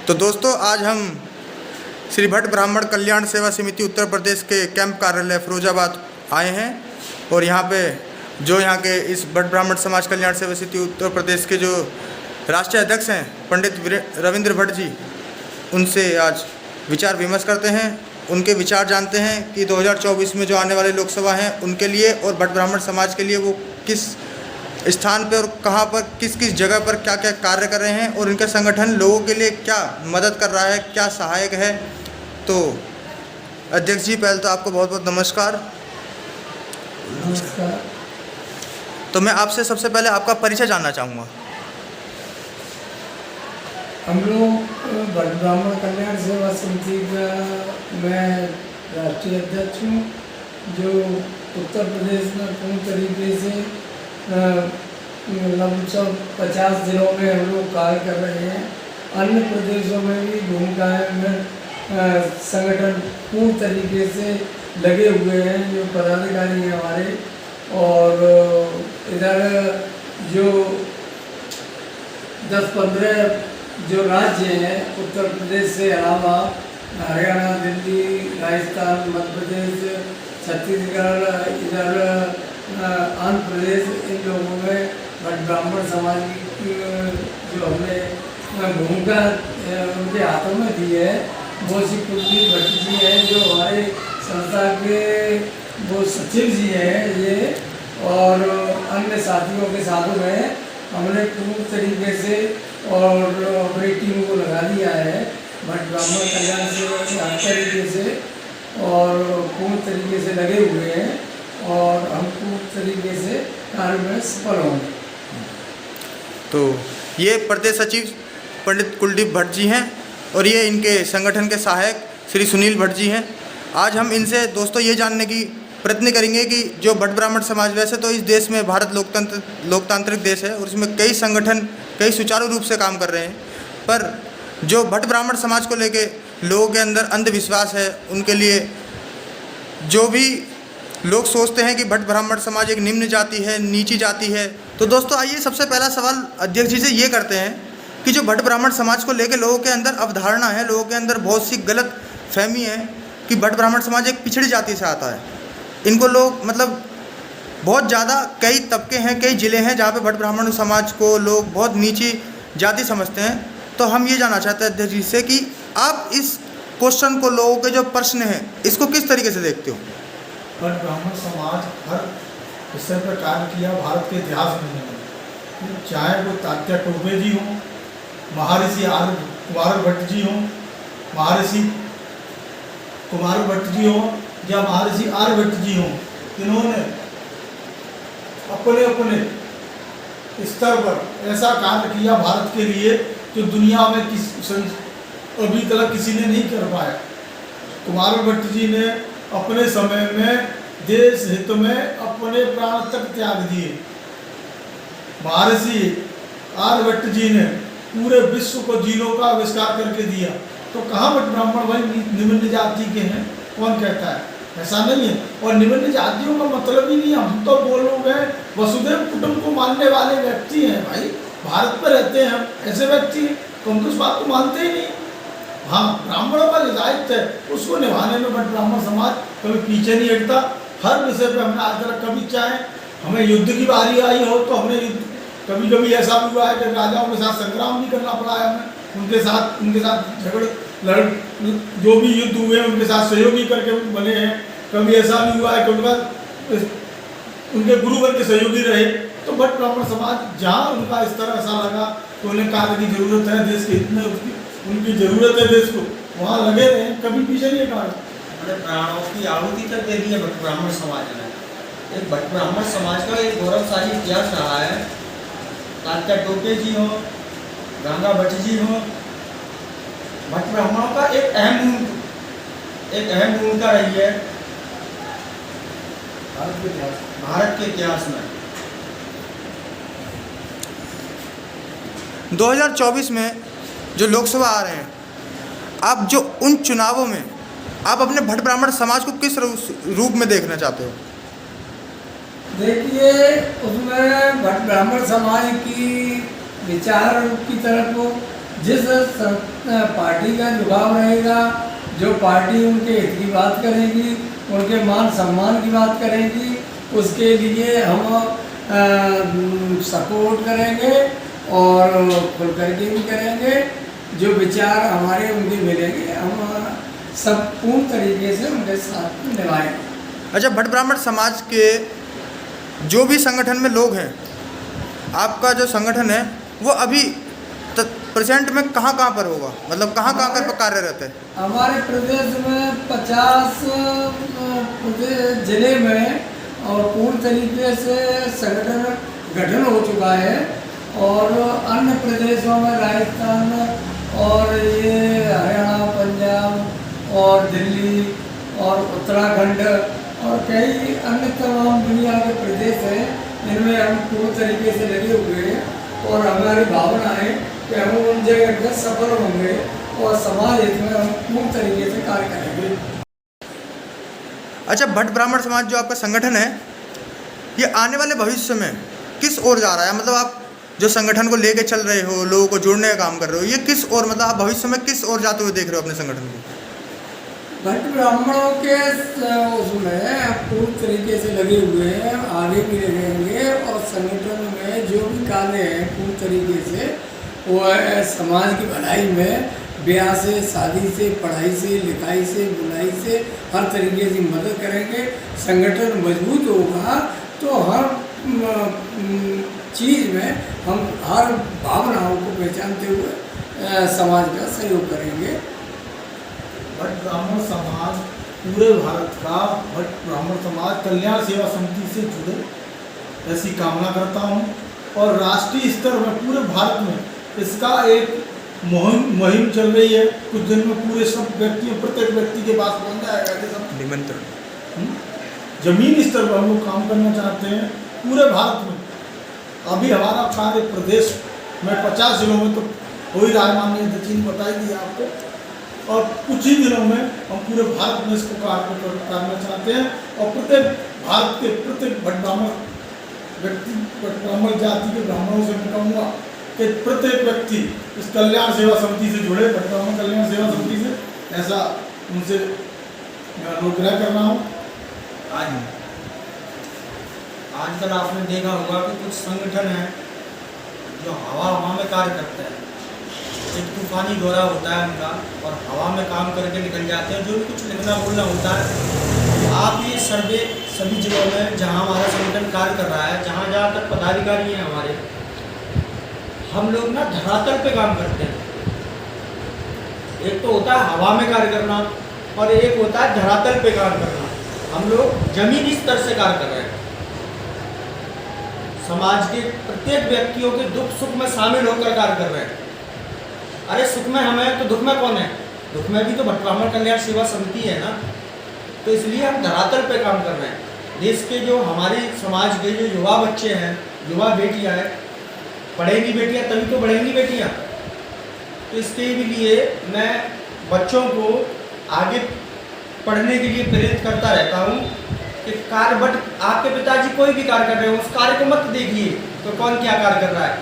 तो दोस्तों, आज हम श्री भट्ट ब्राह्मण कल्याण सेवा समिति उत्तर प्रदेश के कैंप कार्यालय फिरोजाबाद आए हैं और यहाँ पे जो यहाँ के इस भट्ट ब्राह्मण समाज कल्याण सेवा समिति उत्तर प्रदेश के जो राष्ट्रीय अध्यक्ष हैं पंडित रविंद्र भट्ट जी, उनसे आज विचार विमर्श करते हैं, उनके विचार जानते हैं कि 2024 में जो आने वाले लोकसभा हैं उनके लिए और भट्ट ब्राह्मण समाज के लिए वो किस स्थान पर और कहाँ पर किस किस जगह पर क्या क्या कार्य कर रहे हैं और उनका संगठन लोगों के लिए क्या मदद कर रहा है, क्या सहायक है। तो अध्यक्ष जी, पहले तो आपको बहुत बहुत नमस्कार। नमस्कार। तो मैं आपसे सबसे पहले आपका परिचय जानना चाहूँगा। हम लोग भट्ट ब्राह्मण कल्याण सेवा समिति का मैं राष्ट्रीय अध्यक्ष हूँ, जो उत्तर प्रदेश में पूर्ण तरीके से लगभग 50 जिलों में हम लोग कार्य कर रहे हैं। अन्य प्रदेशों में भी भूमिकाएं में संगठन पूर्ण तरीके से लगे हुए हैं, जो पदाधिकारी हैं हमारे। और इधर जो 10-15 जो राज्य हैं उत्तर प्रदेश से अलावा हरियाणा, दिल्ली, राजस्थान, मध्य प्रदेश, छत्तीसगढ़, इधर आंध्र प्रदेश, इन लोगों में भट्ट ब्राह्मण समाज की जो हमने भूमिका उनके हाथों में दी है, वो श्री कुलदीप भट्ट जी हैं, जो हमारे संस्था के वो सचिव जी हैं ये, और अन्य साथियों के साथ में हमने पूर्ण तरीके से और अपनी टीम को लगा दिया है भट्ट ब्राह्मण कल्याण से हर तरीके से, और पूर्ण तरीके से लगे हुए हैं और हम पूर्ण तरीके से कार्य में सफल होंगे। तो ये प्रदेश सचिव पंडित कुलदीप भट्ट जी हैं और ये इनके संगठन के सहायक श्री सुनील भट्ट जी हैं। आज हम इनसे दोस्तों ये जानने की प्रयत्न करेंगे कि जो भट्ट ब्राह्मण समाज, वैसे तो इस देश में भारत लोकतांत्रिक देश है और इसमें कई संगठन कई सुचारू रूप से काम कर रहे हैं, पर जो भट्ट ब्राह्मण समाज को लेके लोगों के अंदर अंधविश्वास है, उनके लिए जो भी लोग सोचते हैं कि भट्ट ब्राह्मण समाज एक निम्न जाति है, नीची जाति है। तो दोस्तों आइए सबसे पहला सवाल अध्यक्ष जी से ये करते हैं कि जो भट्ट ब्राह्मण समाज को लेकर लोगों के अंदर अवधारणा है, लोगों के अंदर बहुत सी गलत फहमी है कि भट्ट ब्राह्मण समाज एक पिछड़ी जाति से आता है। इनको लोग मतलब बहुत ज़्यादा कई तबके हैं, कई ज़िले हैं जहाँ पे भट्ट ब्राह्मण समाज को लोग बहुत नीची जाति समझते हैं। तो हम ये जानना चाहते हैं अध्यक्ष जी से कि आप इस क्वेश्चन को, लोगों के जो प्रश्न हैं, इसको किस तरीके से देखते हो। भट्ट ब्राह्मण समाज हर विषय पर कार्य किया भारत के इतिहास में, चाहे वो तात्या टोपे जी हों, महर्षि कुमार भट्ट जी हों, महर्षि कुमार भट्ट जी हों या महर्षि आर्यभट्ट जी हों, इन्होंने अपने अपने स्तर पर ऐसा कार्य किया भारत के लिए जो दुनिया में अभी तक किसी ने नहीं कर पाया। कुमार भट्ट जी ने अपने समय में देश हित में अपने प्राण तक त्याग दिए। महर्षि आर्यभट्ट जी ने पूरे विश्व को जीरो का आविष्कार करके दिया। तो कहाँ भट्ट ब्राह्मण भाई निम्न जाति के हैं? कौन कहता है? ऐसा नहीं है। और निम्न जातियों का मतलब ही नहीं, हम तो वो लोग हैं वसुधैव कुटुंब को मानने वाले व्यक्ति हैं भाई, भारत में रहते हैं हम, ऐसे व्यक्ति हैं, तो हम तो उस बात को मानते ही नहीं। हाँ, ब्राह्मणों का जो दायित्व है उसको निभाने में भट्ट ब्राह्मण समाज कभी पीछे नहीं हटता। हर विषय पे हमने आज तक, कभी चाहे हमें युद्ध की बारी आई हो तो हमने युद्ध, कभी कभी ऐसा भी हुआ है कि राजाओं के साथ संग्राम भी करना पड़ा है हमें, उनके साथ झगड़े जो भी युद्ध हुए उनके साथ सहयोगी करके बने हैं। कभी ऐसा भी हुआ है कि उनके गुरु बन के सहयोगी रहे। तो भट्ट ब्राह्मण समाज जहाँ उनका स्तर ऐसा लगा तो उन्हें कार्य की जरूरत है, देश के हित में उनकी जरूरत है देश को, वहाँ लगे रहे, कभी पीछे नहीं हटा। अपने प्राणों की आहुति तक दे दी है भट्ट ब्राह्मण समाज ने। एक भट्ट ब्राह्मण समाज का एक गौरवशाली इतिहास रहा है। तात्या टोपे जी हो, गंगा भट्ट जी हो, भट्ट ब्राह्मणों का एक अहम भूमिका रही है भारत के इतिहास में। 2024 में जो लोकसभा आ रहे हैं, आप जो उन चुनावों में आप अपने भट्ट ब्राह्मण समाज को किस रूप में देखना चाहते हो? देखिए, उसमें भट्ट ब्राह्मण समाज की विचार की तरफ जिस पार्टी का झुकाव रहेगा, जो पार्टी उनके हित की बात करेगी, उनके मान सम्मान की बात करेगी, उसके लिए हम सपोर्ट करेंगे और खुल करके भी करेंगे। जो विचार हमारे उनके मिलेंगे, हम सब पूर्ण तरीके से उनके साथ निभाएंगे। अच्छा, भट्ट ब्राह्मण समाज के जो भी संगठन में लोग हैं, आपका जो संगठन है वो अभी प्रेजेंट में कहाँ पर होगा, मतलब कहाँ पर कार्यरत है? हमारे प्रदेश में 50 जिले में और पूर्ण तरीके से संगठन गठन हो चुका है, और अन्य प्रदेशों में राजस्थान और ये हरियाणा, पंजाब और दिल्ली और उत्तराखंड और कई अन्य तमाम दुनिया के प्रदेश हैं, इनमें हम पूर्ण तरीके से लगे हुए हैं। और हमारी भावना है कि हम उन जगह पर सफल होंगे और समाज हित में हम पूर्ण तरीके से कार्य करेंगे। अच्छा, भट्ट ब्राह्मण समाज जो आपका संगठन है, ये आने वाले भविष्य में किस ओर जा रहा है? मतलब आप जो संगठन को लेके चल रहे हो, लोगों को जोड़ने का काम कर रहे हो, ये किस ओर, मतलब आप भविष्य में किस ओर जाते हुए देख रहे हो अपने संगठन को? भट्ट ब्राह्मणों के उसमें पूर्ण तरीके से लगे हुए हैं, आगे भी रहेंगे, और संगठन में जो भी कार्य हैं पूर्ण तरीके से वो है समाज की भलाई में, ब्याह से, शादी से, पढ़ाई से, लिखाई से, बुनाई से हर तरीके से मदद करेंगे। संगठन मजबूत होगा तो हर चीज़ में हम हर भावनाओं को पहचानते हुए समाज का सहयोग करेंगे। भट्ट ब्राह्मण समाज पूरे भारत का भट्ट ब्राह्मण समाज कल्याण सेवा समिति से जुड़े, ऐसी कामना करता हूँ। और राष्ट्रीय स्तर में पूरे भारत में इसका एक मुहिम चल रही है। कुछ दिन में पूरे सब व्यक्तियों, प्रत्येक व्यक्ति के पास पहुँच जाएगा कि सब निमंत्रण जमीनी स्तर पर हम लोग काम करना चाहते हैं पूरे भारत में। अभी हमारा कार्य प्रदेश में 50 जिलों में तो हो ही रहा है, माननीय दक्षिण बताई दी आपको, और कुछ ही दिनों में हम पूरे भारत में इसको कार्य करना चाहते हैं। और प्रत्येक भारत के प्रत्येक भट्ट ब्राह्मण व्यक्ति, भट्ट ब्राह्मण जाति के ब्राह्मणों से मैं कहूँगा कि प्रत्येक व्यक्ति इस कल्याण सेवा समिति से जुड़े, भट्ट ब्राह्मण कल्याण सेवा समिति से, ऐसा उनसे अनुग्रह करना हो। आजकल आपने देखा होगा कि कुछ संगठन हैं जो हवा में कार्य करते हैं। एक तूफानी दौरा होता है उनका और हवा में काम करके निकल जाते हैं। जो भी कुछ लिखना बोलना होता है, आप ये सर्वे सभी जिलों में जहां हमारा संगठन कार्य कर रहा है, जहां जहां तक पदाधिकारी हैं हमारे, हम लोग ना धरातल पे काम करते हैं। एक तो होता है हवा में कार्य करना और एक होता है धरातल पे कार्य करना। हम लोग जमीनी स्तर से कार्य कर रहे हैं। समाज के प्रत्येक व्यक्तियों के दुख सुख में शामिल होकर कार्य कर रहे हैं। अरे सुख में हम हैं तो दुख में कौन है? दुख में भी तो भट्ट ब्राह्मण कल्याण सेवा समिति है ना। तो इसलिए हम धरातल पे काम कर रहे हैं। देश के जो हमारे समाज के जो युवा बच्चे हैं, युवा बेटियां हैं, पढ़ेंगी बेटियां तभी तो बढ़ेंगी बेटियां। तो इसके लिए मैं बच्चों को आगे पढ़ने के लिए प्रेरित करता रहता हूँ कि कार्य, बट आपके पिताजी कोई भी कार्य कर रहे हो, उस कार्य को मत देखिए तो कौन क्या कार्य कर रहा है।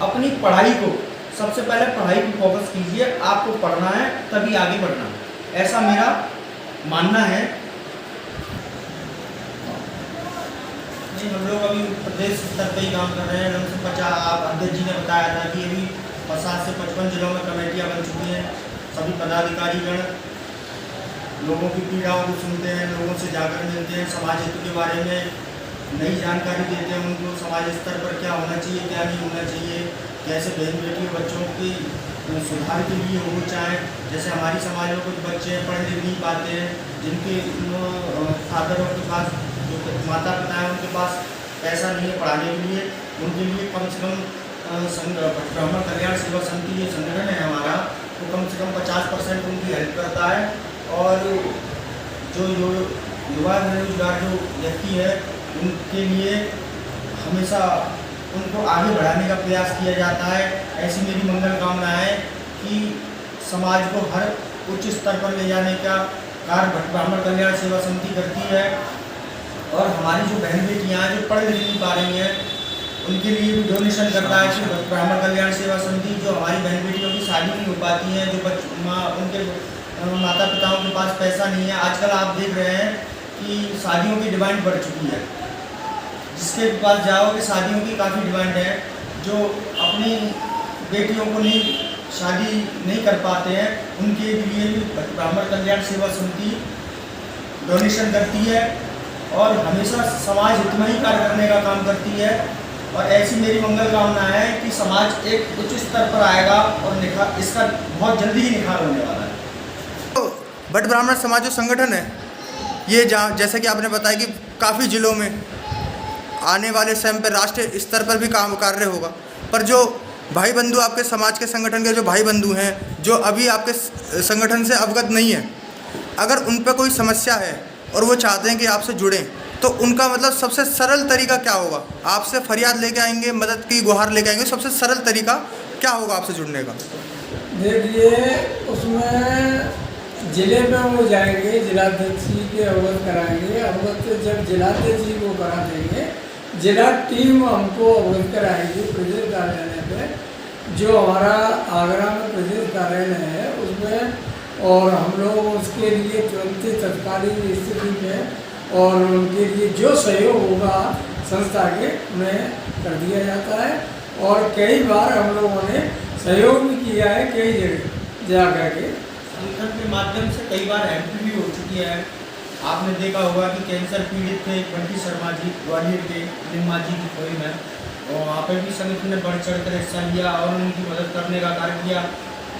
अपनी पढ़ाई को सबसे पहले पढ़ाई को फोकस कीजिए। आपको पढ़ना है तभी आगे बढ़ना, ऐसा मेरा मानना है। नहीं, हम लोग अभी प्रदेश स्तर पर ही काम कर रहे हैं। लगभग 50, आप अध्यक्ष जी ने बताया था कि अभी 50 से 55 जिलों में कमेटियाँ बन चुकी हैं। सभी पदाधिकारीगण लोगों की पीड़ाओं को सुनते हैं, लोगों से जाकर मिलते हैं, समाज हित के बारे में नई जानकारी देते हैं उनको। समाज स्तर पर क्या होना चाहिए, क्या नहीं होना चाहिए, कैसे बहन बेटी बच्चों की सुधार के लिए हो। चाहे जैसे हमारी समाज में कुछ बच्चे पढ़ लिख नहीं पाते हैं, जिनके फादरों के पास, जो माता पिता हैं उनके पास पैसा नहीं है पढ़ाने के लिए, उनके लिए कम से कम भट्ट ब्राह्मण कल्याण सेवा समिति जो संगठन है हमारा, वो कम से कम 50% उनकी हेल्प करता है। और जो युवा बेरोजगार जो व्यक्ति है उनके लिए हमेशा उनको आगे बढ़ाने का प्रयास किया जाता है। ऐसी मेरी मंगल कामना है कि समाज को हर उच्च स्तर पर ले जाने का कार्य भट्ट ब्राह्मण कल्याण सेवा समिति करती है। और हमारी जो बहन बेटियाँ हैं जो पढ़ लिख नहीं पा रही हैं, उनके लिए भी डोनेशन करता है कि भट्ट ब्राह्मण कल्याण सेवा समिति जो हमारी बहन बेटियों की शादी नहीं हो पाती है, जो उनके माता पिताओं के पास पैसा नहीं है। आजकल आप देख रहे हैं कि शादियों की डिमांड बढ़ चुकी है, जिसके पास जाओगे शादियों की काफ़ी डिमांड है। जो अपनी बेटियों को नहीं शादी नहीं कर पाते हैं, उनके लिए भी ब्राह्मण कल्याण सेवा समिति डोनेशन करती है और हमेशा समाज हित में ही कार्य करने का काम करती है। और ऐसी मेरी मंगल कामना है कि समाज एक उच्च स्तर पर आएगा और इसका बहुत जल्दी ही निखार होने वाला है। तो भट्ट ब्राह्मण समाज जो संगठन है, ये जैसे कि आपने बताया कि काफ़ी ज़िलों में आने वाले समय पर राष्ट्रीय स्तर पर भी काम कार्य होगा। पर जो भाई बंधु आपके समाज के संगठन के जो भाई बंधु हैं, जो अभी आपके संगठन से अवगत नहीं है, अगर उन पर कोई समस्या है और वो चाहते हैं कि आपसे जुड़ें, तो उनका मतलब सबसे सरल तरीका क्या होगा? आपसे फरियाद लेके आएंगे, मदद की गुहार लेके आएंगे, सबसे सरल तरीका क्या होगा आपसे जुड़ने का? देखिए, उसमें जिले में वो जाएंगे, जिलाध्यक्ष जी के अवगत कराएंगे। अवगत जब जिलाध्यक्ष जी को करा देंगे, जिला टीम हमको अवगत कराएगी प्रदेश कार्यालय पे, जो हमारा आगरा में प्रदेश कार्यालय है उसमें, और हम लोग उसके लिए तुरंत तत्कालीन स्थिति में और उनके लिए जो सहयोग होगा संस्था के उन्हें कर दिया जाता है। और कई बार हम लोगों ने सहयोग भी किया है, कई जगह जा कर के संगठन के माध्यम से कई बार MP भी हो चुकी है। आपने देखा होगा कि कैंसर पीड़ित थे बंटी शर्मा जी ग्वालियर के निम्मा जी की खोई में, और वहाँ पर भी संगठन ने बढ़ चढ़ कर हिस्सा लिया और उनकी मदद करने का कार्य किया।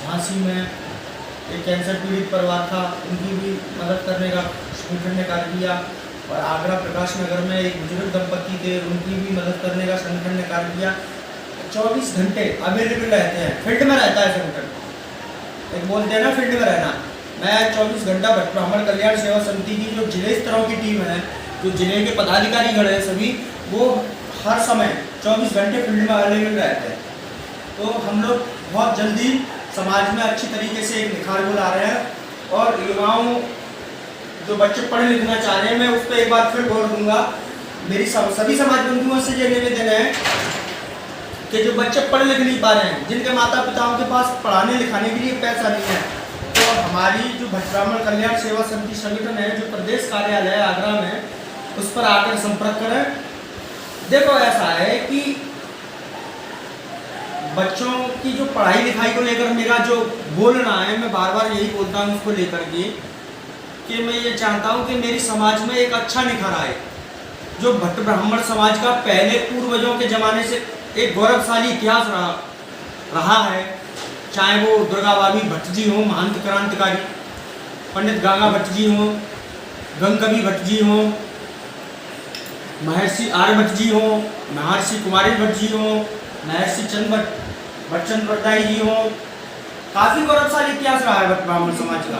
झांसी में एक कैंसर पीड़ित परिवार था, उनकी भी मदद करने का संगठन ने कार्य किया। और आगरा प्रकाश नगर में एक बुजुर्ग दंपति थे, उनकी भी मदद करने का संगठन ने कार्य किया। 24 घंटे अवेलेबल रहते हैं, फील्ड में रहता है संगठन। एक बोलते हैं ना फील्ड में रहना, मैं 24 घंटा भट्ट ब्राह्मण कल्याण सेवा समिति की जो जिले स्तरों की टीम है, जो जिले के पदाधिकारीगण हैं सभी, वो हर समय 24 घंटे फील्ड में अवेलेबल रहते हैं। तो हम लोग बहुत जल्दी समाज में अच्छी तरीके से एक निखार को ला रहे हैं। और युवाओं जो बच्चे पढ़े लिखना चाह रहे हैं, मैं उस पर एक बार फिर गौर दूंगा। मेरी सभी समाज बंधुओं से ये निवेदन है कि जो बच्चे पढ़ लिख नहीं पा रहे हैं, जिनके माता पिताओं के पास पढ़ाने लिखाने के लिए पैसा नहीं है, तो हमारी जो भट्ट ब्राह्मण कल्याण सेवा समिति संगठन है जो प्रदेश कार्यालय है आगरा में, उस पर आकर संपर्क करें। देखो ऐसा है कि बच्चों की जो पढ़ाई लिखाई को लेकर मेरा जो बोलना है, मैं बार बार यही बोलता हूँ उसको लेकर के कि मैं ये चाहता हूँ कि मेरी समाज में एक अच्छा निखार आए। जो भट्ट ब्राह्मण समाज का पहले पूर्वजों के ज़माने से एक गौरवशाली इतिहास रहा है, चाहे वो दुर्गा भाभी भट्ट जी हों, महंत क्रांतिकारी पंडित गंगा भट्ट जी हों, गंगकवि भट्ट जी हों, महर्षि आर्य भट्ट जी हों, महर्षि कुमारी भट्ट जी हों, महर्षि बच्चन भट्टाई जी हों, काफ़ी गौरवशाली इतिहास रहा है भट्ट ब्राह्मण समाज का।